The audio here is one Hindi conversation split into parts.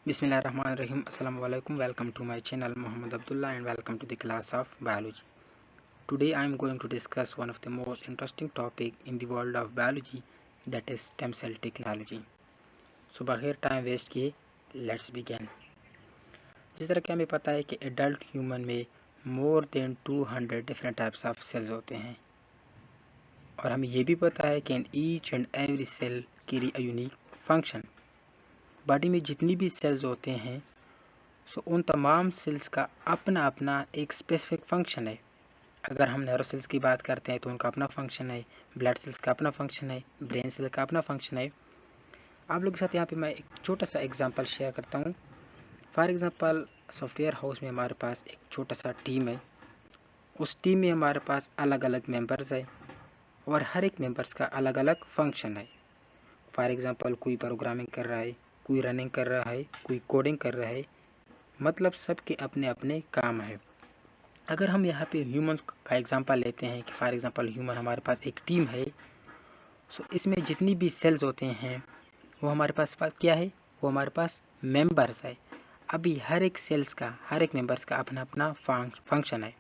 Bismillahirrahmanirrahim. Assalamu alaikum. Welcome to my channel Muhammad Abdullah and welcome to the class of biology. Today I am going to discuss one of the most interesting topic in the world of biology, that is stem cell technology. So बगैर टाइम वेस्ट किए लेट्स बिगिन। जिस तरह कि हमें पता है कि एडल्ट ह्यूमन में more than 200 different types of cells होते हैं और हमें ये भी पता है कि each and every cell carry a unique function. Body में जितनी भी सेल्स होते हैं उन तमाम सेल्स का अपना अपना एक स्पेसिफिक फंक्शन है। अगर हम न्यूरो सेल्स की बात करते हैं तो उनका अपना फंक्शन है, ब्लड सेल्स का अपना फंक्शन है, ब्रेन सेल का अपना फंक्शन है। आप लोगों के साथ यहाँ पे मैं एक छोटा सा एग्जांपल शेयर करता हूँ। फॉर एग्जांपल सॉफ्टवेयर हाउस में हमारे पास एक छोटा सा टीम है। उस टीम में हमारे पास अलग अलग मेंबर्स है और हर एक मेंबर्स का अलग अलग फंक्शन है। फॉर एग्जांपल कोई प्रोग्रामिंग कर रहा है, कोई रनिंग कर रहा है, कोई कोडिंग कर रहा है, मतलब सबके अपने अपने काम है। अगर हम यहाँ पे ह्यूमन का एग्जांपल लेते हैं कि फॉर एग्जांपल ह्यूमन हमारे पास एक टीम है, इसमें जितनी भी सेल्स होते हैं वो हमारे पास क्या है, वो हमारे पास मेंबर्स है। अभी हर एक सेल्स का, हर एक मेंबर्स का अपना अपना फंक्शन है।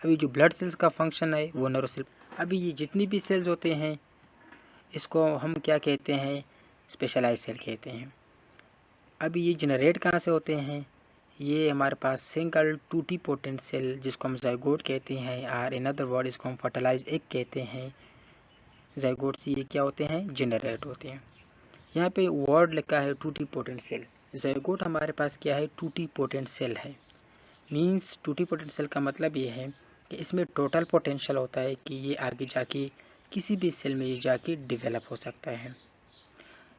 अभी जो ब्लड सेल्स का फंक्शन है वो न्यूरो सेल। अभी ये जितनी भी सेल्स होते हैं इसको हम क्या कहते हैं, स्पेशलाइज सेल कहते हैं। अभी ये जनरेट कहाँ से होते हैं, ये हमारे पास सिंगल टूटी पोटेंट सेल जिसको हम जाइगोट कहते हैं, और इन अदर वर्ड इसको हम फर्टिलाइज एग कहते हैं। जाइगोट से ये क्या होते हैं, जनरेट होते हैं। यहाँ पे वर्ड लिखा है टूटी पोटेंट सेल। जाइगोट हमारे पास क्या है, टूटी पोटेंट सेल है। मींस टूटी पोटेंट सेल का मतलब ये है कि इसमें टोटल पोटेंशियल होता है कि ये आगे जाके किसी भी सेल में ये जाके डिवेलप हो सकता है।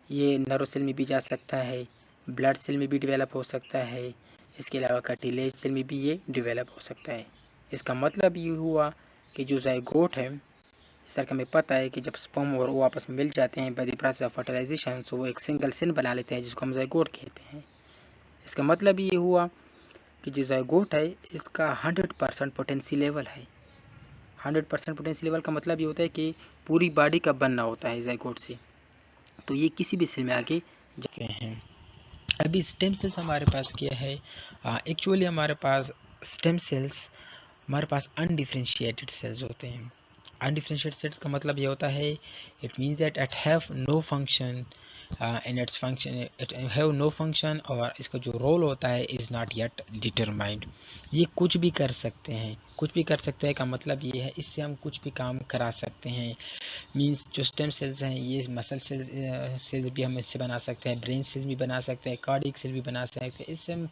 ये नर्व सेल में भी जा सकता है, ब्लड सेल में भी डेवलप हो सकता है, इसके अलावा कार्टिलेज सेल में भी ये डेवलप हो सकता है। इसका मतलब ये हुआ कि जो जाइगोट है, सर हमें पता है कि जब स्पर्म और वो आपस में मिल जाते हैं by the process of fertilization, so वो एक सिंगल सेल बना लेते हैं जिसको हम जाइगोट कहते हैं। इसका मतलब ये हुआ कि जो जाइगोट है इसका 100% पोटेंसी लेवल है। 100% पोटेंसी लेवल का मतलब ये होता है कि पूरी बॉडी का बनना होता है जाइगोट से, तो ये किसी भी सेल में आगे जाते हैं। अभी स्टेम सेल्स हमारे पास क्या है, एक्चुअली हमारे पास स्टेम सेल्स हमारे पास अनडिफरेंशिएटेड सेल्स होते हैं। अनडिफरेंशिएटेड सेल्स का मतलब ये होता है, it means that it have no function in its function, it have no function, और इसका जो रोल होता है इज़ नॉट येट डिटरमाइंड। ये कुछ भी कर सकते हैं। कुछ भी कर सकते हैं का मतलब ये है इससे हम कुछ भी काम करा सकते हैं। मींस जो स्टेम सेल्स हैं ये मसल सेल्स भी हम इससे बना सकते हैं, ब्रेन सेल्स भी बना सकते हैं, कार्डियक सेल भी बना सकते हैं। इससे हम,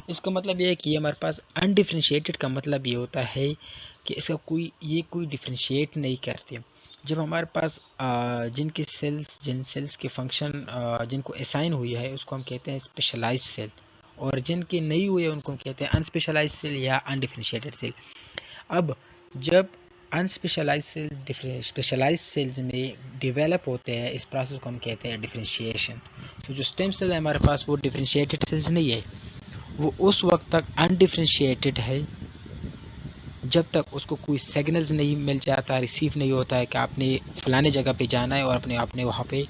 इसका मतलब ये है कि हमारे पास अनडिफरेंशिएटेड का मतलब ये होता है कि इसका कोई डिफरेंशिएट नहीं करते। जब हमारे पास जिन सेल्स के फंक्शन जिनको असाइन हुई है उसको हम कहते हैं स्पेशलाइज्ड सेल, और जिनके नहीं हुए उनको हम कहते हैं अनस्पेशलाइज्ड सेल या अनडिफरेंशिएटेड सेल। अब जब अनस्पेशलाइज सेल स्पेशलाइज सेल्स में डेवलप होते हैं, इस प्रोसेस को हम कहते हैं डिफरेंशिएशन। तो जो स्टेम सेल है हमारे पास वो डिफरेंशिएटेड सेल्स नहीं है, वो उस वक्त तक अनडिफरेंशिएटेड है जब तक उसको कोई सिग्नल्स नहीं मिल जाता, रिसीव नहीं होता है कि आपने फलाने जगह पे जाना है और अपने आपने वहाँ पे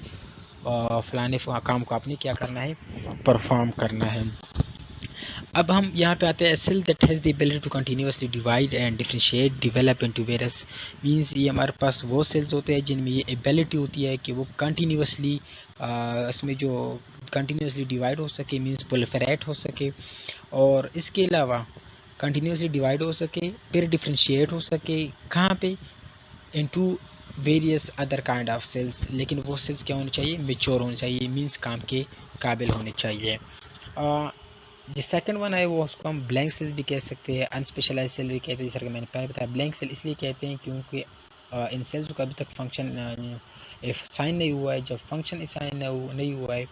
फलाने काम को आपने क्या करना है, परफॉर्म करना है। अब हम यहाँ पे आते हैं, cell that has the ability to continuously divide and differentiate develop into various. मींस ये हमारे पास वो सेल्स होते हैं जिनमें ये एबिलिटी होती है कि वो कंटिन्यूसली इसमें जो कंटिन्यूसली डिवाइड हो सके, मींस प्रोलिफरेट हो सके, और इसके अलावा कंटिन्यूसली डिवाइड हो सके, फिर डिफरेंशिएट हो सके। कहाँ पे, into various other kind of cells. लेकिन वो सेल्स क्या होने चाहिए, मेच्योर होने चाहिए, मींस काम के काबिल होने चाहिए। जो सेकंड वन है वो उसको हम ब्लैंक सेल भी कह सकते हैं, अनस्पेशलाइज सेल भी कहते हैं। जैसा कि मैंने पहले बताया, ब्लैंक सेल इसलिए कहते हैं क्योंकि इन सेल्स का अभी तक फंक्शन साइन नहीं हुआ है। जब फंक्शन साइन नहीं हुआ है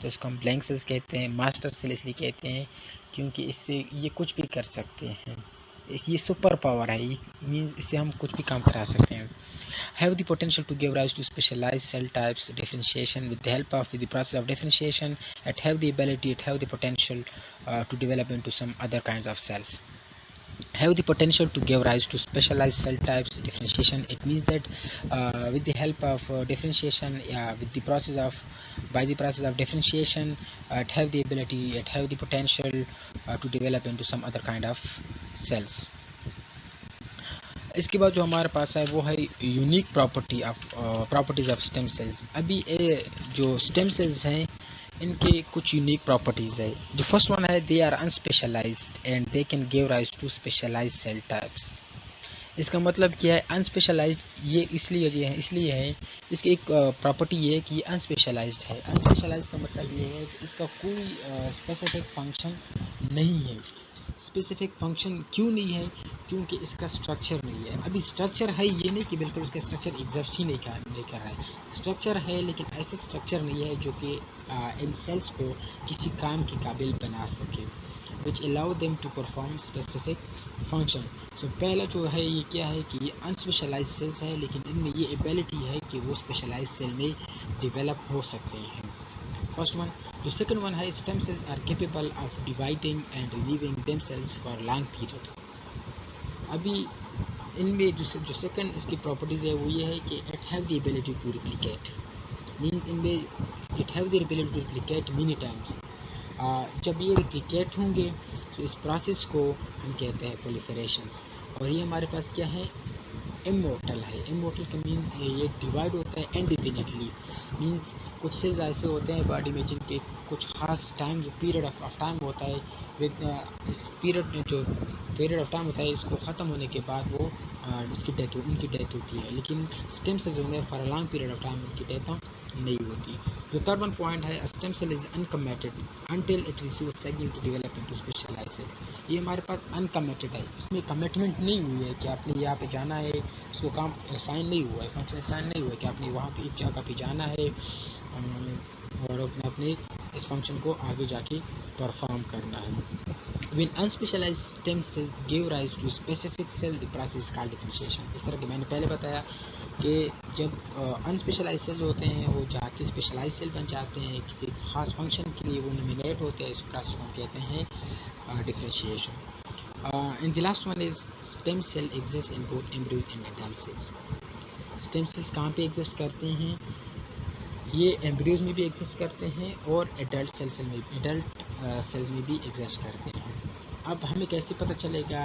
तो इसको हम ब्लैंक सेल्स कहते हैं। मास्टर सेल इसलिए कहते हैं क्योंकि इससे ये कुछ भी कर सकते हैं, ये सुपर पावर है, मीन्स इससे हम कुछ भी काम करा सकते हैं। Have the potential to give rise to specialized cell types differentiation with the help of the process of differentiation, and have the ability, it have the potential to develop into some other kinds of cells. have the potential to give rise to specialized cell types differentiation. It means that with the help of differentiation, with the process of by the process of differentiation, it have the ability, it have the potential to develop into some other kind of cells. इसके बाद जो हमारे पास है वो है unique properties of stem cells. अभी जो स्टेम सेल्स हैं इनके कुछ यूनिक प्रॉपर्टीज़ है। जो फर्स्ट वन है, they are unspecialized and they can give rise to specialized cell types. इसका मतलब क्या है? अनस्पेशलाइज्ड ये इसलिए है इसकी एक प्रॉपर्टी ये है कि अनस्पेशलाइज्ड है। अनस्पेशलाइज्ड का मतलब ये है कि इसका कोई स्पेसिफिक फंक्शन नहीं है। स्पेसिफिक फंक्शन क्यों नहीं है? क्योंकि इसका स्ट्रक्चर नहीं है। अभी स्ट्रक्चर है ये नहीं कि बिल्कुल उसका स्ट्रक्चर एग्जिस्ट ही नहीं कर रहा है। स्ट्रक्चर है लेकिन ऐसा स्ट्रक्चर नहीं है जो कि इन सेल्स को किसी काम के काबिल बना सके, which allow them to perform specific function. So पहला जो है ये क्या है कि ये अनस्पेशलाइज सेल्स है, लेकिन इनमें ये एबिलिटी है कि वो स्पेशलाइज सेल में डिवेलप हो सकते हैं। First one. जो सेकंड वन है, stem cells are capable of dividing and living themselves for long periods. अभी इनमें जो सेकंड इसकी प्रॉपर्टीज़ है वो ये है कि it have the ability to replicate, means इनमें it have the ability to replicate many times. जब ये रिप्लिकेट होंगे तो इस प्रोसेस को हम कहते हैं प्रोलिफरेशंस। और ये हमारे पास क्या है? इमोर्टल है। इमोर्टल का मीन ये डिवाइड होता है इंडिफिनिटली। मीन्स कुछ सेल्स ऐसे होते हैं बॉडी में जिनके कुछ खास टाइम जो पीरियड ऑफ टाइम होता है, इस पीरियड ऑफ टाइम होता है, इसको ख़त्म होने के बाद वो उनकी डेथ होती है। लेकिन स्टेम सेल्स होंगे for a long period of time उनकी डेथ नहीं होती। जो थर्ड वन पॉइंट है, stem cell is uncommitted until it receive signal to develop into specialised cell. ये हमारे पास अनकमिटेड है, इसमें कमिटमेंट नहीं हुई है कि आपने यहाँ पे जाना है, इसको काम साइन नहीं हुआ है, फंक्शन साइन नहीं हुआ है कि आपने वहाँ पे एक जगह पे जाना है और अपने इस फंक्शन को आगे जाके परफॉर्म करना है। When unspecialized stem cells give rise to specific cell, the process is called differentiation। जिस तरह कि मैंने पहले बताया कि जब अनस्पेशलाइज सेल्स होते हैं वो जाके स्पेशलाइज सेल बन जाते हैं, किसी खास फंक्शन के लिए वो नॉमिनेट होते हैं, इस प्रोसेस को हम कहते हैं differentiation. And the last one is stem cell exist in both embryos and adult cells. Stem cells कहाँ पे एग्जिस्ट करते हैं? ये एम्ब्रियोज में भी एग्जिस्ट करते हैं और एडल्ट सेल्स में भी एग्जिस्ट करते हैं। अब हमें कैसे पता चलेगा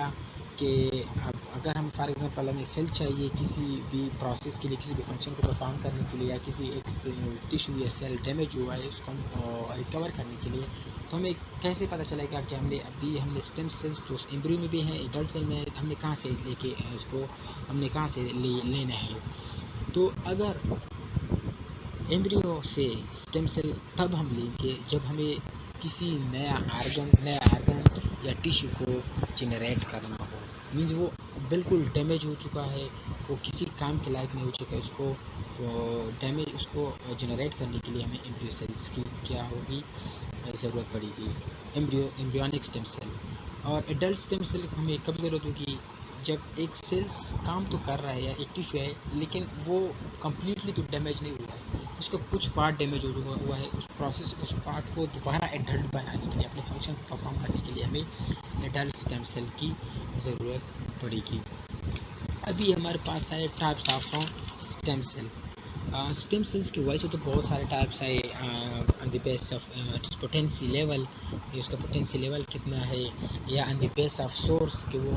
कि अब अगर हम फॉर एग्जांपल हमें सेल चाहिए किसी भी प्रोसेस के लिए, किसी भी फंक्शन को परफॉर्म करने के लिए, या किसी एक टिश्यू या सेल डैमेज हुआ है उसको हम रिकवर करने के लिए, तो हमें कैसे पता चलेगा कि हमने स्टेम सेल्स जो एम्ब्रियो में भी हैं, एडल्ट सेल में, हमने कहाँ से लेके इसको हमने कहाँ से लेना है? तो अगर एम्ब्रियो से स्टेम सेल तब हम लेंगे जब हमें किसी नया आर्गन या टिश्यू को जनरेट करना हो। मीन्स वो बिल्कुल डैमेज हो चुका है, वो किसी काम के लायक नहीं हो चुका है, उसको जनरेट करने के लिए हमें एम्ब्रियो सेल्स की क्या होगी? ज़रूरत पड़ेगी, एम्ब्रियोनिक स्टेम सेल। और एडल्ट स्टेम सेल को हमें कब ज़रूरत होगी? जब एक सेल्स काम तो कर रहा है या एक टिश्यू है लेकिन वो कम्प्लीटली तो डैमेज नहीं हुआ है, उसका कुछ पार्ट डैमेज हो चुका हुआ है। उस पार्ट को दोबारा एडल्ट बनाने के लिए, अपने फंक्शन को परफॉर्म करने के लिए हमें एडल्ट स्टेम सेल की ज़रूरत पड़ेगी। अभी हमारे पास है types of stem cell. Stem cells की वैसे तो बहुत सारे टाइप्स है on the base of its potency level, उसका पोटेंसी लेवल कितना है, या on the base of source कि वो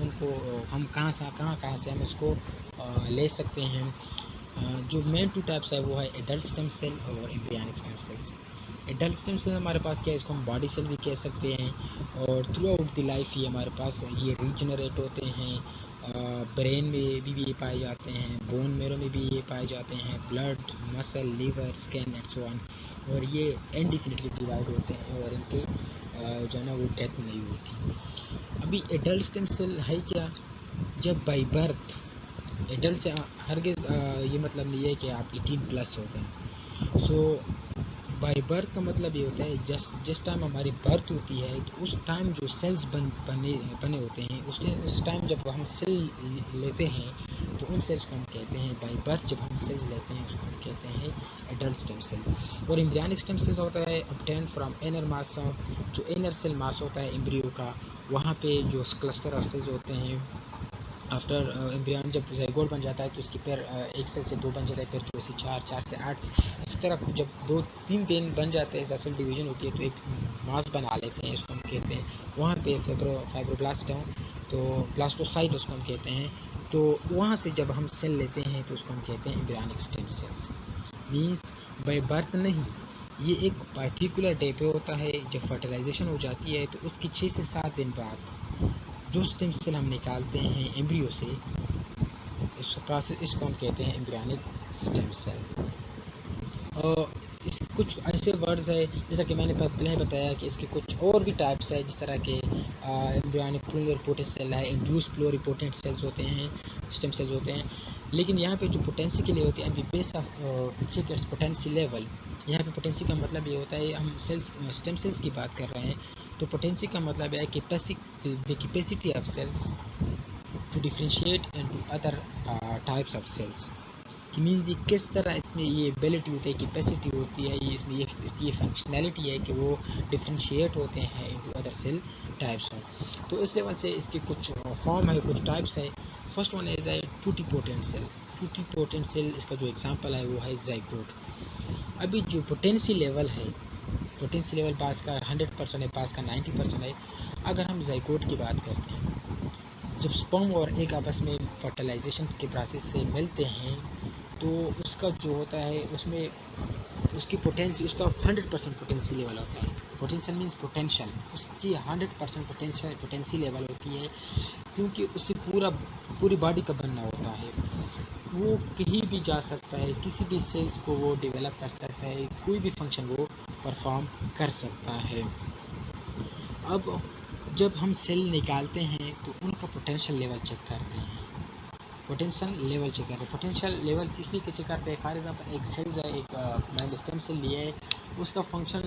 उनको हम कहाँ से हम उसको ले सकते हैं। जो मेन टू टाइप्स है वो है एडल्ट स्टेम सेल और embryonic stem cells. Adult stem cell हमारे पास क्या है, इसको हम बॉडी सेल भी कह सकते हैं, और थ्रू आउट द लाइफ ये हमारे पास ये रीजनरेट होते हैं। ब्रेन में भी ये पाए जाते हैं, बोन मेरो में भी ये पाए जाते हैं, blood, muscle, liver, skin and so on. और ये इनडिफिनिटली डिवाइड होते हैं और इनके जो है ना वो डेथ नहीं होती। अभी एडल्ट स्टेम सेल है क्या? जब बाई बर्थ एडल्ट से हरगिज़ ये मतलब नहीं है कि आप 18+ हो गए। सो बाई बर्थ का मतलब ये होता है जिस टाइम हमारी बर्थ होती है तो उस टाइम जो सेल्स बने होते हैं, उस टाइम जब हम सेल लेते हैं तो उन सेल्स को हम कहते हैं बाई बर्थ। जब हम सेल्स लेते हैं उसको हम कहते हैं एडल्ट स्टेम सेल। और एम्ब्रियोनिक स्टेम सेल्स होता है ऑब्टेन्ड फ्रॉम इनर मास, जो इनर सेल मास होता है एम्ब्रियो का वहाँ पे जो क्लस्टर और सेल्स होते हैं, आफ्टर एम्ब्रियन जब ज़ाइगोट बन जाता है तो उसके फिर एक सेल से 2 बन जाता है, फिर 2 से 4, 4 से 8, इस तरह जब 2-3 दिन बन जाते हैं, सेल डिवीजन होती है तो एक मास बना लेते हैं, इसको हम कहते हैं। वहाँ पे फाइब्रोब्लास्ट है, तो ब्लास्टोसाइट उसको हम कहते हैं। तो वहाँ से जब हम सेल लेते हैं तो उसको हम कहते हैं embryonic stem sales. Means by birth नहीं, ये एक पर्टिकुलर डे पे होता है। जब फर्टिलाइजेशन हो जाती है तो उसके 6 से 7 दिन बाद जो स्टेम सेल हम निकालते हैं एम्ब्रियो से, इस प्रोसेस इसको हम कहते हैं एम्ब्रियनिक स्टेम सेल। और इस कुछ ऐसे वर्ड्स है, जैसा कि मैंने पहले बताया कि इसके कुछ और भी टाइप्स है, जिस तरह के एम्ब्रियनिक प्लूरिपोटेंट सेल है, इंड्यूस प्लूरिपोटेंट सेल्स होते हैं, स्टेम सेल्स होते हैं। लेकिन यहाँ पे जो पोटेंसी के लिए होती है, the base of check its potency level. यहाँ पे पोटेंसी का मतलब ये होता है, हम सेल्स स्टेम सेल्स की बात कर रहे हैं, तो पोटेंसी का मतलब है the capacity of cells to differentiate into other types of cells. कि मीन्स ये किस तरह इसमें ये एबिलिटी होती है, कैपेसिटी होती है, ये इसमें इसकी ये फंक्शनैलिटी है कि वो डिफ्रेंशिएट होते हैं इनटू अदर सेल टाइप्स में। तो इस लेवल से इसके कुछ फॉर्म है, कुछ टाइप्स है। First one is a totipotent cell. Totipotent cell इसका जो एग्जांपल है वो है ज़ाइगोट। अभी जो पोटेंसी लेवल है, पोटेंसी लेवल पास का 100% है, पास का 90% है। अगर हम ज़ाइगोट की बात करते हैं, जब स्पर्म और एग आपस में फर्टिलाइजेशन के प्रोसेस से मिलते हैं तो उसका जो होता है उसमें उसकी पोटेंसी, उसका 100% पोटेंसी लेवल होता है। पोटेंशियल मीन्स पोटेंशियल, उसकी 100% पोटेंसी लेवल होती है, क्योंकि उससे पूरी बॉडी का बनना होता है। वो कहीं भी जा सकता है, किसी भी सेल्स को वो डेवलप कर सकता है, कोई भी फंक्शन वो परफॉर्म कर सकता है। अब जब हम सेल निकालते हैं तो उनका पोटेंशियल लेवल चेक करते हैं। पोटेंशियल लेवल चेक करते हैं। पोटेंशियल लेवल किस लिए चेक करते हैं? फॉर एग्जांपल एक सेल्स है, एक मैंने स्टेम सेल लिया है, उसका फंक्शन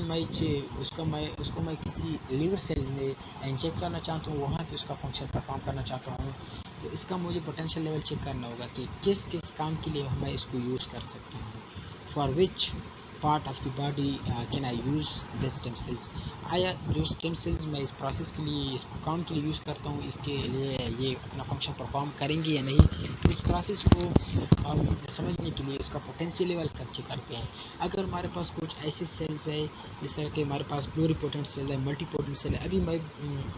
उसको मैं किसी लीवर सेल में इंजेक्ट करना चाहता हूँ, वहाँ पे उसका फंक्शन परफॉर्म करना चाहता हूँ, तो इसका मुझे पोटेंशियल लेवल चेक करना होगा कि किस किस काम के लिए मैं इसको यूज़ कर सकता हूँ। For which part of the body can I use the stem cells. आया जो स्टेम सेल्स मैं इस प्रोसेस के लिए, इस काम के लिए यूज़ करता हूँ, इसके लिए ये अपना फंक्शन परफॉर्म करेंगे या नहीं। तो इस प्रोसेस को हम समझने के लिए इसका पोटेंशियल लेवल चेक करते हैं। अगर हमारे पास कुछ ऐसे सेल्स है, जिस तरह के हमारे पास प्लूरिपोटेंट सेल है, मल्टीपोटेंट सेल है। अभी मैं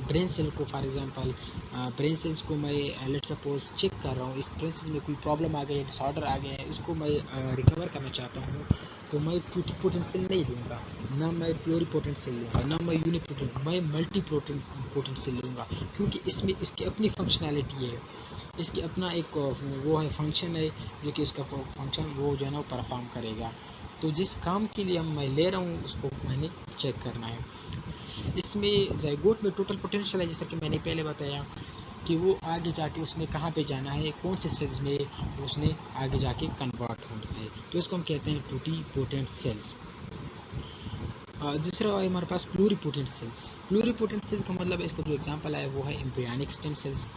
ब्रेन सेल को, फॉर एग्जांपल ब्रेन सेल्स को मैं लेट सपोज चेक कर रहा हूँ, इस ब्रेन सेल्स में कोई प्रॉब्लम आ गई है, डिसऑर्डर आ गया है, इसको मैं रिकवर करना चाहता हूँ, तो मैं टूटीपोटेंट सेल नहीं लूँगा, ना मैं प्लूरिपोटेंट सेल लूँगा, ना मैं यूनिपोटेंट, मैं मल्टीपोटेंट सेल लूँगा, क्योंकि इसमें इसकी अपनी फंक्शनैलिटी है, इसकी अपना एक वो है, फंक्शन है, जो कि इसका फंक्शन वो जो है ना परफॉर्म करेगा। तो जिस काम के लिए मैं ले रहा हूँ उसको मैंने चेक करना है। इसमें ज़ाइगोट में टोटल पोटेंशियल है, जैसा कि मैंने पहले बताया कि वो आगे जाके उसने कहाँ पे जाना है, कौन से सेल्स में उसने आगे जाके कन्वर्ट होना है, तो इसको हम कहते हैं टूटीपोटेंट सेल्स। दूसरा है हमारे पास प्लूरिपोटेंट सेल्स। प्लूरिपोटेंट सेल्स का मतलब है, इसका जो एग्जांपल है वो है embryonic stem cells.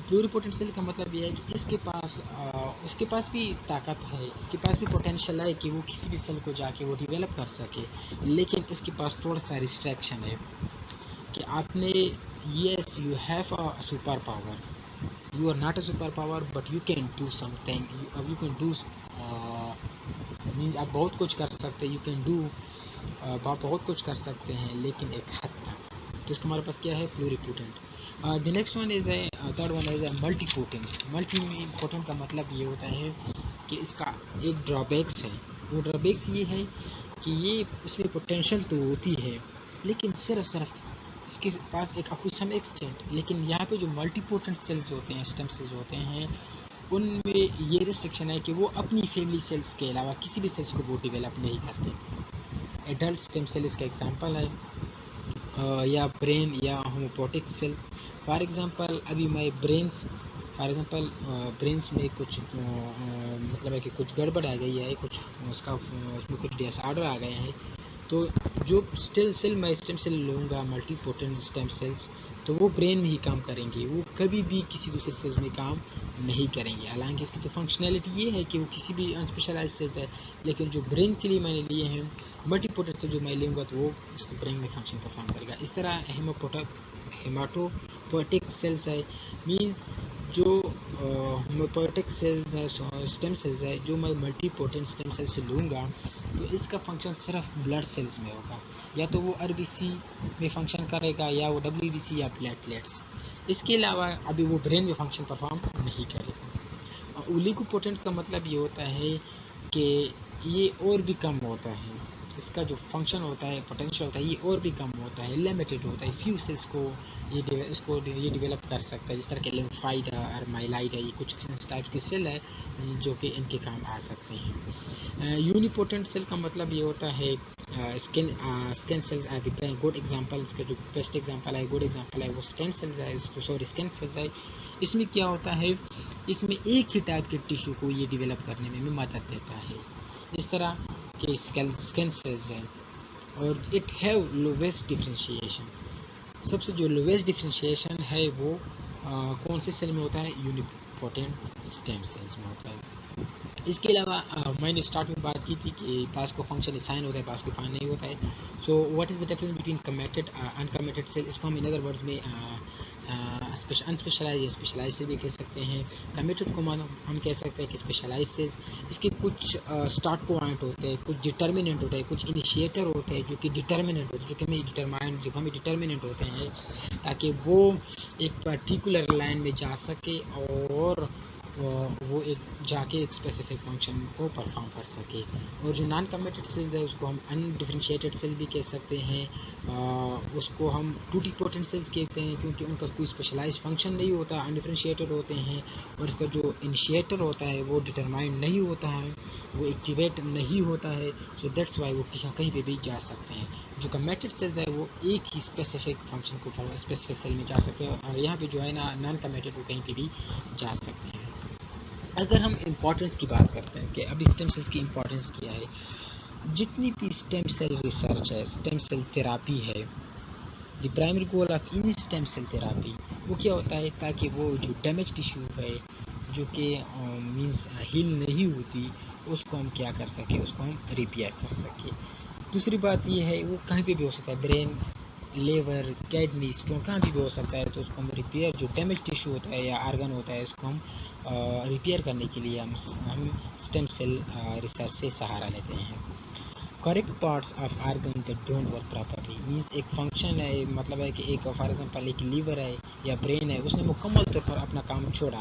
Pluripotent cell का मतलब ये है कि उसके पास भी ताकत है, इसके पास भी पोटेंशियल है कि वो किसी भी सेल को जाके वो डेवलप कर सके, लेकिन इसके पास थोड़ा सा रिस्ट्रिक्शन है कि आपने, yes you have a superpower, you are not a superpower but you can do something, you can do means आप बहुत कुछ कर सकते हैं, you can do आप बहुत कुछ कर सकते हैं, लेकिन एक हद तक। तो इसका हमारे पास क्या है? Pluripotent. The next one is है, third one is multipotent. Multipotent का मतलब ये होता है कि इसका एक ड्रॉबैक्स है। वो ड्रॉबैक्स ये है कि ये इसमें पोटेंशियल तो होती है, लेकिन सिर्फ इसके पास एक अप टू सम एक्सटेंट, लेकिन यहाँ पे जो मल्टीपोटेंट सेल्स होते हैं, स्टेम सेल्स होते हैं, उनमें ये रिस्ट्रिक्शन है कि वो अपनी फैमिली सेल्स के अलावा किसी भी सेल्स को वो डेवलप नहीं करते। एडल्ट स्टेम सेल इसका एग्जांपल है, या ब्रेन या होमोपोटिक सेल्स। फॉर एग्जांपल अभी मैं ब्रेन्स में कुछ मतलब है कि कुछ गड़बड़ आ गई है, कुछ उसमें कुछ डिसऑर्डर आ गए हैं, तो जो स्टेम सेल लूँगा मल्टीपोटेंट स्टेम सेल्स, तो वो ब्रेन में ही काम करेंगे, वो कभी भी किसी दूसरे सेल्स में काम नहीं करेंगे। हालांकि इसकी तो फंक्शनैलिटी ये है कि वो किसी भी अनस्पेशलाइज सेल्स है, लेकिन जो ब्रेन के लिए मैंने लिए हैं मल्टीपोटेंट से जो मैं लूँगा, तो वो उसके ब्रेन में फंक्शन परफॉर्म करेगा। इस तरह हेमाटोपोएटिक सेल्स है, मीन्स जो होम्योपोएटिक सेल्स है, स्टेम सेल्स है, जो मैं मल्टीपोटेंट स्टेम सेल से लूँगा तो इसका फंक्शन सिर्फ ब्लड सेल्स में होगा, या तो वो RBC में फंक्शन करेगा या वो WBC या प्लेटलेट्स। इसके अलावा अभी वो ब्रेन में फंक्शन परफॉर्म नहीं करेगा। ओलिगोपोटेंट का मतलब ये होता है कि ये और भी कम होता है, इसका जो फंक्शन होता है, पोटेंशियल होता है, ये और भी कम होता है, लिमिटेड होता है। फ्यू सेल्स को ये डेवलप कर सकता है, जिस तरह के लिम्फाइड और माइलाइड है, ये कुछ टाइप के सेल है जो कि इनके काम आ सकते हैं। यूनिपोटेंट सेल का मतलब ये होता है skin cells are the good example, इसका जो बेस्ट एग्जांपल है, गुड एग्जांपल है वो स्टेम सेल्स है, स्किन सेल्स है। इसमें क्या होता है, इसमें एक ही टाइप के टिश्यू को ये डेवलप करने में मदद देता है, जिस तरह के स्किन सेल्स हैं, और इट हैव लोवेस्ट डिफरेंशिएशन। सबसे जो लोवेस्ट डिफरेंशिएशन है वो कौन से सेल में होता है, यूनिपोटेंट स्टेम सेल्स में होता है। इसके अलावा मैंने स्टार्ट में बात की थी कि पास को फंक्शन असाइन होता है, पास को फाइन नहीं होता है। So what is the difference between committed uncommitted cell, इसको हम इन अदर वर्ड्स में अनस्पेशलाइज स्पेशलाइज से भी कह सकते हैं। कमिटेड को हम कह सकते हैं कि स्पेशलाइज सेल्स, इसके कुछ स्टार्ट पॉइंट होते हैं, कुछ डिटर्मिनेंट होते हैं, कुछ इनिशिएटर होते हैं जो कि डिटर्मिनेंट होते हैं, जो हमें डिटर्मिनेंट होते हैं ताकि वो एक पर्टिकुलर लाइन में जा सके और वो एक जाके एक स्पेसिफिक फंक्शन को परफॉर्म कर सके। और जो नॉन कमिटेड सेल्स है उसको हम अनडिफरेंशिएटेड सेल भी कह सकते हैं, उसको हम टूटीपोटेंट सेल्स कहते हैं क्योंकि उनका कोई स्पेशलाइज्ड फंक्शन नहीं होता, अनडिफरेंशिएटेड होते हैं, और इसका जो इनिशिएटर होता है वो डिटरमाइंड नहीं होता है, वो एक्टिवेट नहीं होता है। सो दैट्स वाई वो कहीं पे भी जा सकते हैं। जो कमिटेड सेल्स है वो एक ही स्पेसिफिक फंक्शन को स्पेसिफिक सेल में जा सकते हैं, और यहाँ पे जो है ना नॉन कमिटेड वो कहीं पे भी जा सकते हैं। अगर हम इम्पोर्टेंस की बात करते हैं कि अभी स्टेम सेल्स की इम्पोर्टेंस क्या है, जितनी भी स्टेम सेल रिसर्च है, स्टेम सेल थेरापी है, the primary goal of in stem cell therapy वो क्या होता है, ताकि वो जो डैमेज टिश्यू है जो कि मीन्स हील नहीं होती उसको हम क्या कर सके, उसको हम रिपेयर कर सके। दूसरी बात ये है वो कहीं पे भी हो सकता है, ब्रेन, लेवर, किडनी स्टोन कहाँ भी हो सकता है, तो उसको हम रिपेयर, जो डैमेज टिश्यू होता है या आर्गन होता है उसको हम रिपेयर करने के लिए हम स्टेम सेल रिसर्च से सहारा लेते हैं। Correct parts of organ that don't work properly, means एक फंक्शन है, मतलब है कि एक फॉर एग्जांपल एक लीवर है या ब्रेन है, उसने मुकम्मल तौर पर अपना काम छोड़ा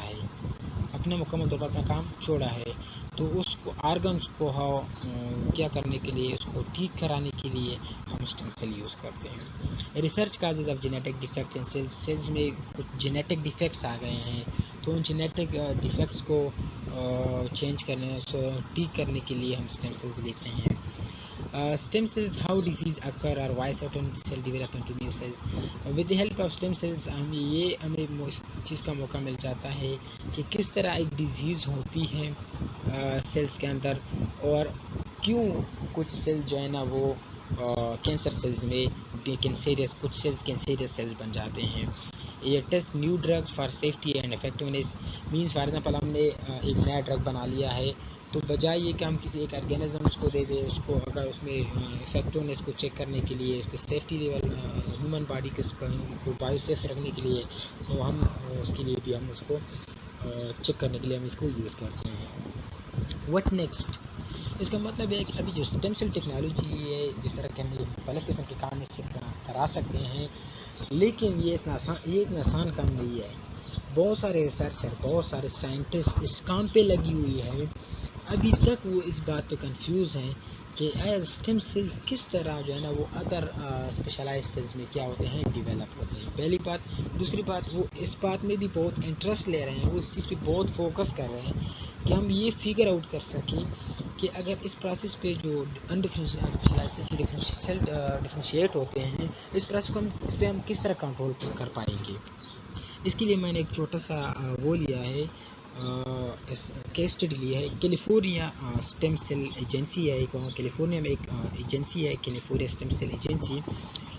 है, तो उसको आर्गन्स को क्या करने के लिए, उसको ठीक कराने के लिए हम स्टेम सेल यूज़ करते हैं। Research causes of genetic defects in cells, cells में कुछ जेनेटिक डिफेक्ट्स आ गए हैं, तो उन जेनेटिक डिफेक्ट्स को चेंज करने, ठीक करने के लिए हम स्टेम सेल्स लेते हैं। Stem cells, how disease occur or why certain cell develop into new cells. With the help of stem cells हमें इस चीज़ का मौका मिल जाता है कि किस तरह एक डिजीज़ होती है सेल्स के अंदर, और क्यों कुछ सेल जो है ना वो कैंसर सेल्स में कुछ सेल्स कैंसरियस सेल्स बन जाते हैं। ये test new drugs for safety and effectiveness, means for example हमने एक नया ड्रग बना लिया है, तो बजाय ये कि हम किसी एक ऑर्गेनिज्म को दे दें, उसको अगर उसमें इफेक्टिवनेस को चेक करने के लिए, उसको सेफ्टी लेवल ह्यूमन बॉडी को बायोसेफ रखने के लिए, तो हम उसके लिए भी हम उसको चेक करने के लिए हम इसको यूज़ करते हैं। व्हाट नेक्स्ट, इसका मतलब है कि अभी जो स्टेम सेल टेक्नोलॉजी है, जिस तरह के हम ये मुख्तलिफ़ किस्म के काम इससे करा सकते हैं, लेकिन ये इतना आसान काम नहीं है। बहुत सारे रिसर्चर, बहुत सारे साइंटिस्ट इस काम पे लगी हुई है, अभी तक वो इस बात पे कंफ्यूज हैं कि स्टेम सेल्स किस तरह जो है ना वो अदर स्पेशलाइज्ड सेल्स में क्या होते हैं, डेवलप होते हैं, पहली बात। दूसरी बात, वो इस बात में भी बहुत इंटरेस्ट ले रहे हैं, वो इस चीज़ पे बहुत फोकस कर रहे हैं कि हम ये फिगर आउट कर सकें कि अगर इस प्रोसेस पे जो डिफरेंशिएट होते हैं, इस प्रोसेस को हम किस तरह कंट्रोल कर पाएंगे। इसके लिए मैंने एक छोटा सा वो लिया है, केस स्टडी लिया है। कैलिफोर्निया स्टेम सेल एजेंसी है, कैलिफोर्निया में एक एजेंसी है, कैलिफोर्निया स्टेम सेल एजेंसी।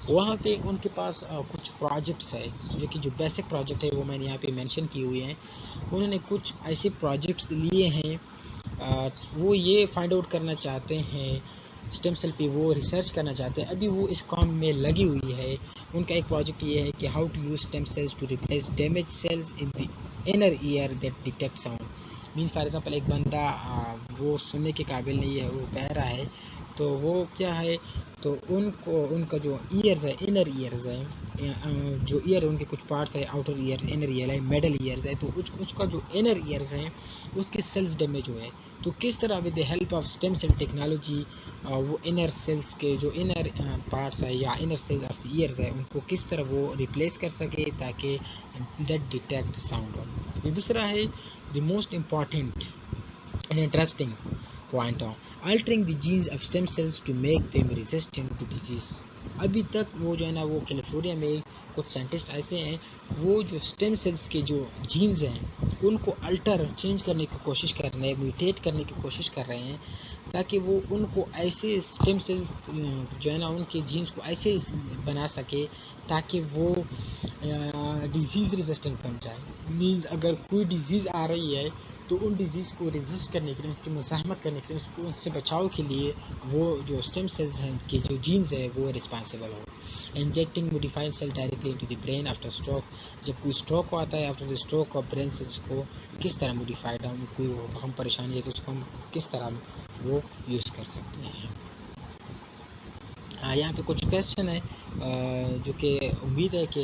वहाँ पे उनके पास कुछ प्रोजेक्ट्स है जो कि बेसिक प्रोजेक्ट है वो मैंने यहाँ पे मेंशन किए हुए हैं। उन्होंने कुछ ऐसे प्रोजेक्ट्स लिए हैं, वो ये फाइंड आउट करना चाहते हैं स्टेम सेल पे, वो रिसर्च करना चाहते हैं। अभी वो इस काम में लगी हुई है। उनका एक प्रोजेक्ट ये है कि how to use stem cells to replace damage cells in the inner ear that detect sound. Means for example एक बंदा वो सुनने के काबिल नहीं है, वो बहरा है, तो वो क्या है, तो उनको उनका जो ईयर्स है, इनर ईयर्स है, जो ईयर उनके कुछ पार्ट्स है, आउटर ईयर्स, इनर ईयर है, मिडल ईयर्स है, तो उसका जो इनर ईयर्स हैं उसके सेल्स डैमेज हुए हैं। तो किस तरह with the help of stem cell technology वो इनर सेल्स के जो इनर पार्ट्स है या inner cells of the ears है उनको किस तरह वो रिप्लेस कर सके ताकि दैट डिटेक्ट साउंड। दूसरा है the most important and interesting point on altering the genes of stem cells to make them resistant to disease। अभी तक वो जो है ना, वो कैलिफोर्निया में कुछ साइंटिस्ट ऐसे हैं, वो जो स्टेम सेल्स के जो जीन्स हैं उनको अल्टर चेंज करने की कोशिश कर रहे हैं, म्यूटेट करने की कोशिश कर रहे हैं, ताकि वो उनको ऐसे स्टेम सेल्स जो है ना उनके जीन्स को ऐसे बना सके ताकि वो डिजीज़ रेजिस्टेंट बन जाए। मीन्स अगर कोई डिजीज़ आ रही है तो उन डिजीज़ को रेजिस्ट करने के लिए, उसकी मुज़ाहमत करने के लिए, उसको उससे बचाव के लिए वो जो स्टेम सेल्स हैं के जो जीन्स है वो रिस्पॉन्सिबल हो। Injecting modified cell directly into the brain after stroke. जब कोई स्ट्रोक आता है, after the stroke of brain cells को किस तरह मोडिफाइड, हम कोई हम परेशानी है तो उसको हम किस तरह वो यूज़ कर सकते हैं। यहाँ पे कुछ क्वेश्चन है जो कि उम्मीद है कि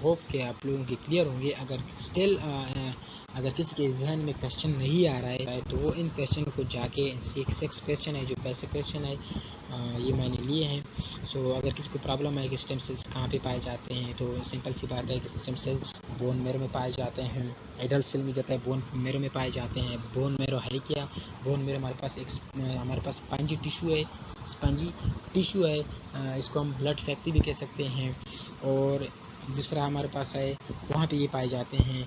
होप के आप लोगों के क्लियर होंगे। अगर स्टिल अगर किसी के जहन में क्वेश्चन नहीं आ रहा है तो वो इन क्वेश्चन को जाके 6 क्वेश्चन है जो बेसिक क्वेश्चन है ये मैंने लिए हैं। सो अगर किसी को प्रॉब्लम है कि स्टेम सेल्स कहाँ पे पाए जाते हैं, तो सिंपल सी बात है कि स्टेम सेल बोन मेरो में पाए जाते हैं। एडल्ट सेल में जाता है, बोन मेरो में पाए जाते हैं। बोन मेरो है क्या? बोन मेरो हमारे पास स्पंजी टिश्यू है, इसको हम ब्लड फैक्ट्री भी कह सकते हैं। और दूसरा हमारे पास है, वहाँ पे ये पाए जाते हैं।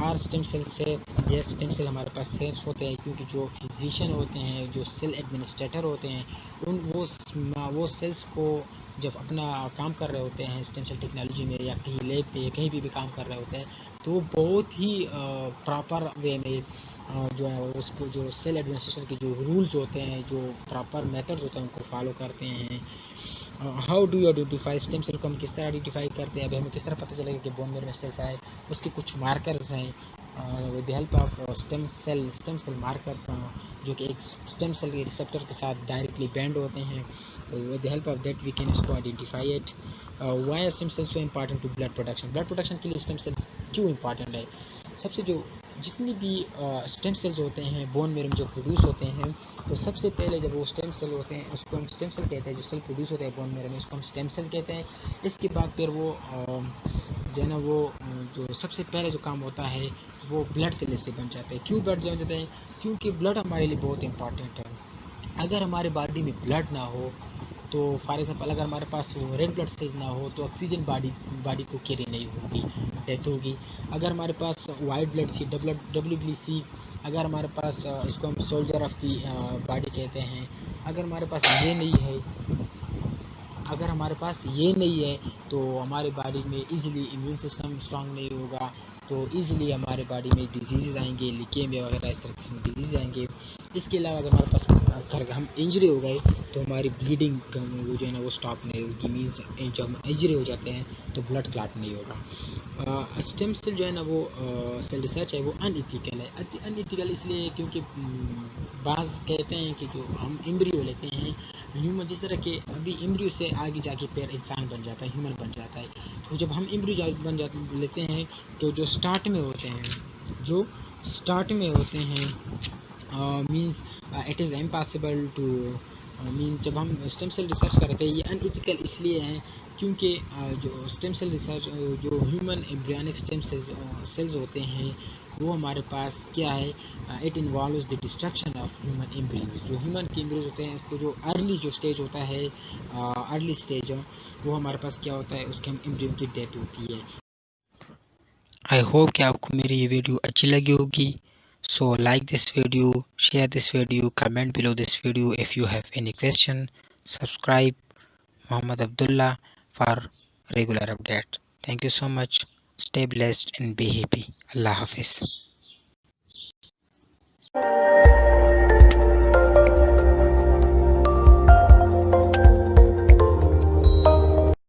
आर स्टेम सेल से ये स्टेम सेल हमारे पास सेल्स होते हैं, क्योंकि जो फिजिशियन होते हैं, जो सेल एडमिनिस्ट्रेटर होते हैं, वो सेल्स को जब अपना काम कर रहे होते हैं स्टेम सेल टेक्नोलॉजी में या कहीं लैब पे कहीं भी काम कर रहे होते हैं, तो वो बहुत ही प्रॉपर वे में जो है उसको जो सेल एडमिनिस्ट्रेशन के जो रूल्स होते हैं, जो प्रॉपर मेथड्स होते हैं उनको फॉलो करते हैं। How do you identify stem cell को हम किस तरह आइडेंटिफाई करते हैं, अभी हमें किस तरह पता चलेगा कि बोन मेरो में सेल्स आए? उसके कुछ मार्कर्स हैं with the help of stem cell markers जो कि एक स्टेम सेल के रिसेप्टर के साथ डायरेक्टली बैंड होते हैं। तो with the help of that we can इसको identify it. Why are stem cells so important to blood production के लिए स्टेम सेल क्यों इम्पॉर्टेंट है? सबसे जो जितनी भी स्टेम सेल्स होते हैं बोन मेरो में जो प्रोड्यूस होते हैं, तो सबसे पहले जब वो स्टेम सेल होते हैं उसको हम स्टेम सेल कहते हैं। जो सेल प्रोड्यूस होते हैं बोन मेरो में उसको हम स्टेम सेल कहते हैं। इसके बाद फिर वो जो है ना वो जो सबसे पहले जो काम होता है वो ब्लड सेल से बन जाते हैं। क्यों ब्लड जम जाते हैं? क्योंकि ब्लड हमारे लिए बहुत इंपॉर्टेंट है। अगर हमारे बॉडी में ब्लड ना हो, तो फॉर एग्जांपल अगर हमारे पास रेड ब्लड सेल्स ना हो तो ऑक्सीजन बॉडी को कैरी नहीं होगी, डेथ होगी। अगर हमारे पास वाइट ब्लड सी WBC, अगर हमारे पास इसको हम सोल्जर ऑफ दी बॉडी कहते हैं, अगर हमारे पास ये नहीं है तो हमारे बॉडी में इजीली इम्यून सिस्टम स्ट्रांग नहीं होगा, तो इजीली हमारे बॉडी में डिजीज़ आएंगे, लीकेमिया वगैरह इस तरह के डिजीज़ आएंगे। इसके अलावा अगर हमारे पास अगर हम इंजरी हो गए तो हमारी ब्लीडिंग वो जो है ना वो स्टॉप नहीं होगी। मीन्स जब हम इंजरी हो जाते हैं तो ब्लड क्लॉट नहीं होगा। स्टेम सेल जो है ना वो सेल रिसर्च है वो अनइथिकल है। अनइथिकल इसलिए क्योंकि बाज़ कहते हैं कि जो हम एम्ब्रियो लेते हैं ह्यूमन, जिस तरह के अभी एम्ब्रियो से आगे जाके फिर इंसान बन जाता है, ह्यूमन बन जाता है। तो जब हम एम्ब्रियो लेते हैं तो जो स्टार्ट में होते हैं means it is impossible two means जब हम स्टेम सेल रिसर्च करते हैं ये अनइथिकल इसलिए हैं क्योंकि जो स्टेम सेल रिसर्च जो ह्यूमन एम्ब्रियोनिक स्टेम सेल्स होते हैं वो हमारे पास क्या है, it involves the destruction of human embryos. जो ह्यूमन के एम्ब्रियोज होते हैं उसको जो अर्ली जो स्टेज होता है, अर्ली स्टेज वो हमारे पास क्या होता है, उसके हम एम्ब्रियो की डेथ होती है। आई होप कि आपको मेरी ये वीडियो अच्छी लगी होगी। So like this video, share this video, comment below this video if you have any question. Subscribe Muhammad Abdullah for regular update. Thank you so much. Stay blessed and be happy. Allah Hafiz.